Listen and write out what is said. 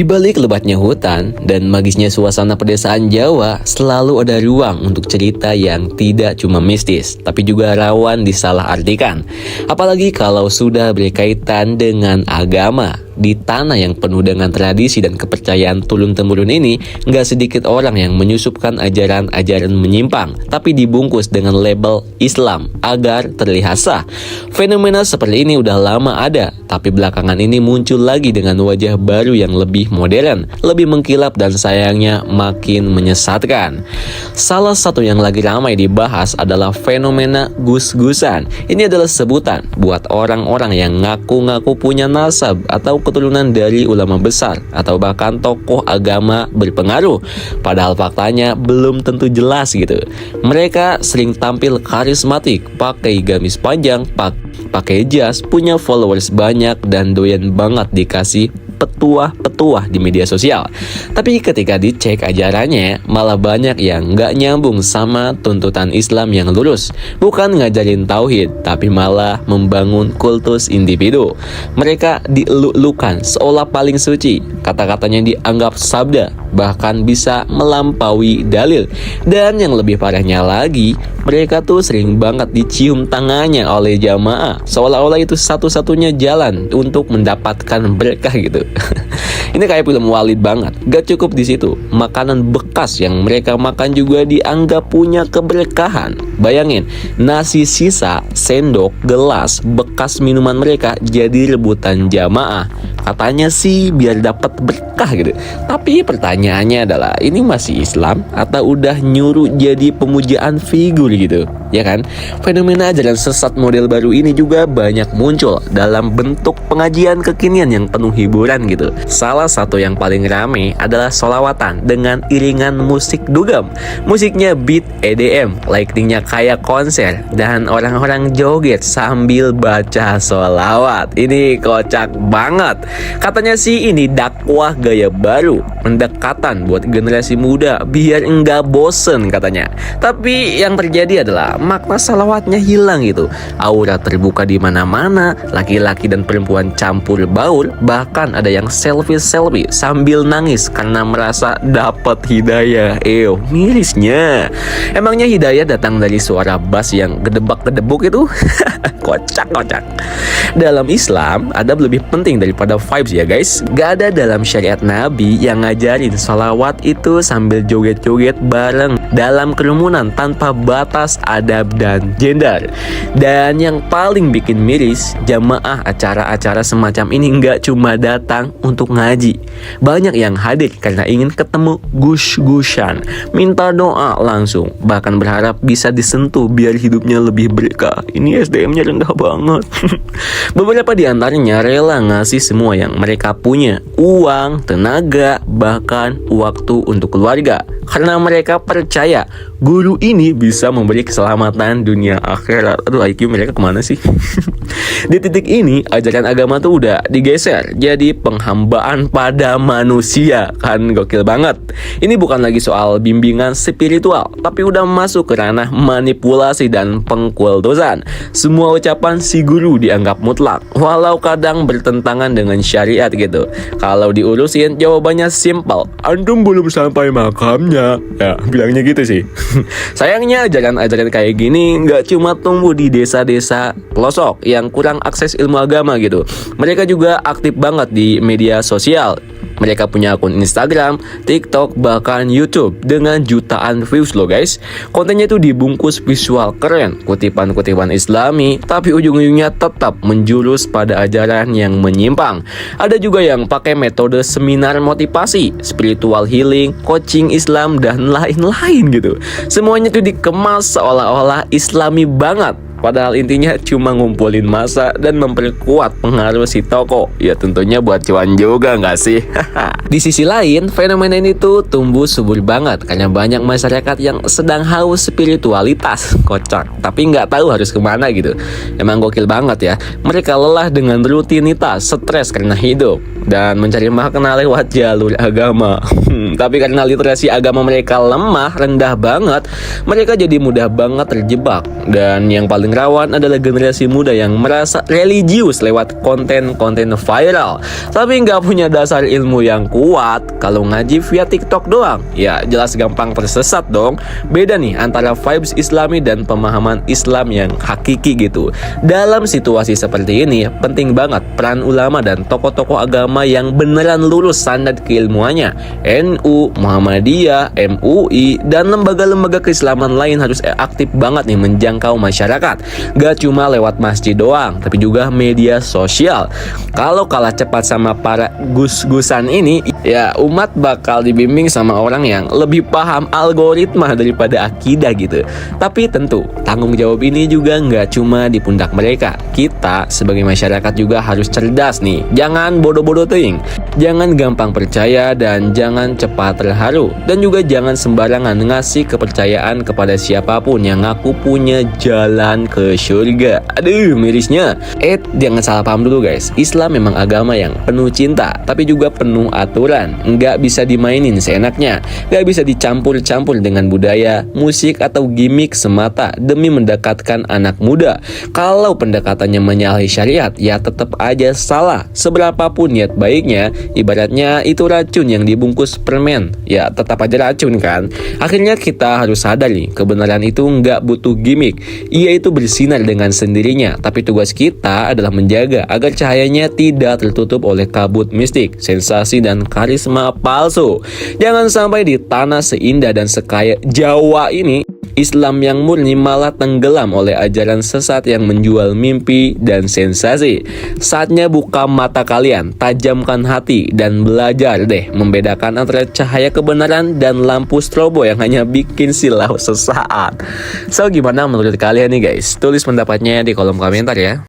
Di balik lebatnya hutan dan magisnya suasana pedesaan Jawa, selalu ada ruang untuk cerita yang tidak cuma mistis, tapi juga rawan disalahartikan. Apalagi kalau sudah berkaitan dengan agama. Di tanah yang penuh dengan tradisi dan kepercayaan turun-temurun ini, nggak sedikit orang yang menyusupkan ajaran-ajaran menyimpang, tapi dibungkus dengan label Islam agar terlihat sah. Fenomena seperti ini udah lama ada, tapi belakangan ini muncul lagi dengan wajah baru yang lebih modern, lebih mengkilap dan sayangnya makin menyesatkan. Salah satu yang lagi ramai dibahas adalah fenomena gus-gusan. Ini adalah sebutan buat orang-orang yang ngaku-ngaku punya nasab atau keturunan dari ulama besar atau bahkan tokoh agama berpengaruh. Padahal faktanya belum tentu jelas gitu. Mereka sering tampil karismatik, pakai gamis panjang, pakai jas, punya followers banyak dan doyan banget dikasih petuah-petuah di media sosial. Tapi ketika dicek ajarannya, malah banyak yang nggak nyambung sama tuntutan Islam yang lurus. Bukan ngajarin tauhid, tapi malah membangun kultus individu. Mereka dieluk-elukan seolah paling suci. Kata-katanya dianggap sabda, bahkan bisa melampaui dalil. Dan yang lebih parahnya lagi, mereka tuh sering banget dicium tangannya oleh jamaah, seolah-olah itu satu-satunya jalan untuk mendapatkan berkah gitu. Ini kayak film Walid banget. Gak cukup di situ, makanan bekas yang mereka makan juga dianggap punya keberkahan. Bayangin, nasi sisa, sendok, gelas, bekas minuman mereka jadi rebutan jamaah. Katanya sih biar dapat berkah gitu. Tapi pertanyaannya adalah, ini masih Islam atau udah nyuruh jadi pemujaan figur gitu? Ya kan? Fenomena ajaran sesat model baru ini juga banyak muncul dalam bentuk pengajian kekinian yang penuh hiburan gitu. Salah satu yang paling rame adalah sholawatan dengan iringan musik dugem. Musiknya beat EDM, lightingnya kayak konser, dan orang-orang joget sambil baca sholawat. Ini kocak banget. Katanya sih ini dakwah gaya baru, pendekatan buat generasi muda biar enggak bosen katanya. Tapi yang terjadi adalah makna salawatnya hilang gitu. Aura terbuka di mana-mana, laki-laki dan perempuan campur baur, bahkan ada yang selfie sambil nangis karena merasa dapat hidayah. Mirisnya. Emangnya hidayah datang dari suara bass yang gedebak-gedebuk itu? Kocak. Dalam Islam, adab lebih penting daripada vibes ya guys. Gak ada dalam syariat Nabi yang ngajarin salawat itu sambil joget-joget bareng dalam kerumunan tanpa batas adab dan gender. Dan yang paling bikin miris, jamaah acara-acara semacam ini gak cuma datang untuk ngaji. Banyak yang hadir karena ingin ketemu gus-gusan, minta doa langsung, bahkan berharap bisa disentuh biar hidupnya lebih berkah. Ini SDM-nya rendah banget. Beberapa di antaranya rela ngasih semua yang mereka punya, uang, tenaga, bahkan waktu untuk keluarga, karena mereka percaya guru ini bisa memberi keselamatan dunia akhirat. Aduh, IQ mereka kemana sih? Di titik ini, ajaran agama tuh udah digeser jadi penghambaan pada manusia. Kan gokil banget. Ini bukan lagi soal bimbingan spiritual, tapi udah masuk ke ranah manipulasi dan pengkultusan. Semua ucapan si guru dianggap mutlak, walau kadang bertentangan dengan syariat gitu. Kalau diurusin, jawabannya simpel, antum belum sampai makamnya. Ya, bilangnya gitu sih. Sayangnya ajaran-ajaran kayak gini nggak cuma tumbuh di desa-desa pelosok yang kurang akses ilmu agama gitu. Mereka juga aktif banget di media sosial. Mereka punya akun Instagram, TikTok, bahkan YouTube dengan jutaan views loh guys. Kontennya itu dibungkus visual keren, kutipan-kutipan Islami, tapi ujung-ujungnya tetap menjurus pada ajaran yang menyimpang. Ada juga yang pakai metode seminar motivasi, spiritual healing, coaching Islam, dan lain-lain gitu. Semuanya tuh dikemas seolah-olah Islami banget. Padahal intinya cuma ngumpulin massa dan memperkuat pengaruh si toko. Ya tentunya buat cuan juga nggak sih? Di sisi lain, fenomena ini tuh tumbuh subur banget karena banyak masyarakat yang sedang haus spiritualitas. Kocak, tapi nggak tahu harus kemana gitu. Emang gokil banget ya. Mereka lelah dengan rutinitas, stres karena hidup, dan mencari makna lewat jalur agama. Tapi karena literasi agama mereka lemah, rendah banget, mereka jadi mudah banget terjebak. Dan yang paling paling rawan adalah generasi muda yang merasa religius lewat konten-konten viral, tapi nggak punya dasar ilmu yang kuat. Kalau ngaji via TikTok doang, ya jelas gampang tersesat dong. Beda nih antara vibes Islami dan pemahaman Islam yang hakiki gitu. Dalam situasi seperti ini, penting banget peran ulama dan tokoh-tokoh agama yang beneran lurus standar keilmuannya. NU, Muhammadiyah, MUI, dan lembaga-lembaga keislaman lain harus aktif banget nih menjangkau masyarakat. Gak cuma lewat masjid doang, tapi juga media sosial. Kalau kalah cepat sama para gus-gusan ini, ya umat bakal dibimbing sama orang yang lebih paham algoritma daripada akidah gitu. Tapi tentu, tanggung jawab ini juga nggak cuma di pundak mereka. Kita sebagai masyarakat juga harus cerdas nih. Jangan bodoh-bodoh ting. Jangan gampang percaya dan jangan cepat terharu. Dan juga jangan sembarangan ngasih kepercayaan kepada siapapun yang ngaku punya jalan ke surga. Aduh, mirisnya. Jangan salah paham dulu guys. Islam memang agama yang penuh cinta, tapi juga penuh aturan. Nggak bisa dimainin seenaknya. Nggak bisa dicampur-campur dengan budaya, musik, atau gimmick semata demi mendekatkan anak muda. Kalau pendekatannya menyalahi syariat, ya tetap aja salah. Seberapapun niat baiknya, ibaratnya itu racun yang dibungkus permen, ya tetap aja racun kan. Akhirnya kita harus sadar nih, kebenaran itu nggak butuh gimmick. Ia itu bersinar dengan sendirinya, tapi tugas kita adalah menjaga agar cahayanya tidak tertutup oleh kabut mistik, sensasi, dan karisma palsu. Jangan sampai di tanah seindah dan sekaya Jawa ini, Islam yang murni malah tenggelam oleh ajaran sesat yang menjual mimpi dan sensasi. Saatnya buka mata kalian, tajamkan hati, dan belajar deh membedakan antara cahaya kebenaran dan lampu strobo yang hanya bikin silau sesaat. So, gimana menurut kalian nih guys? Tulis pendapatnya di kolom komentar ya.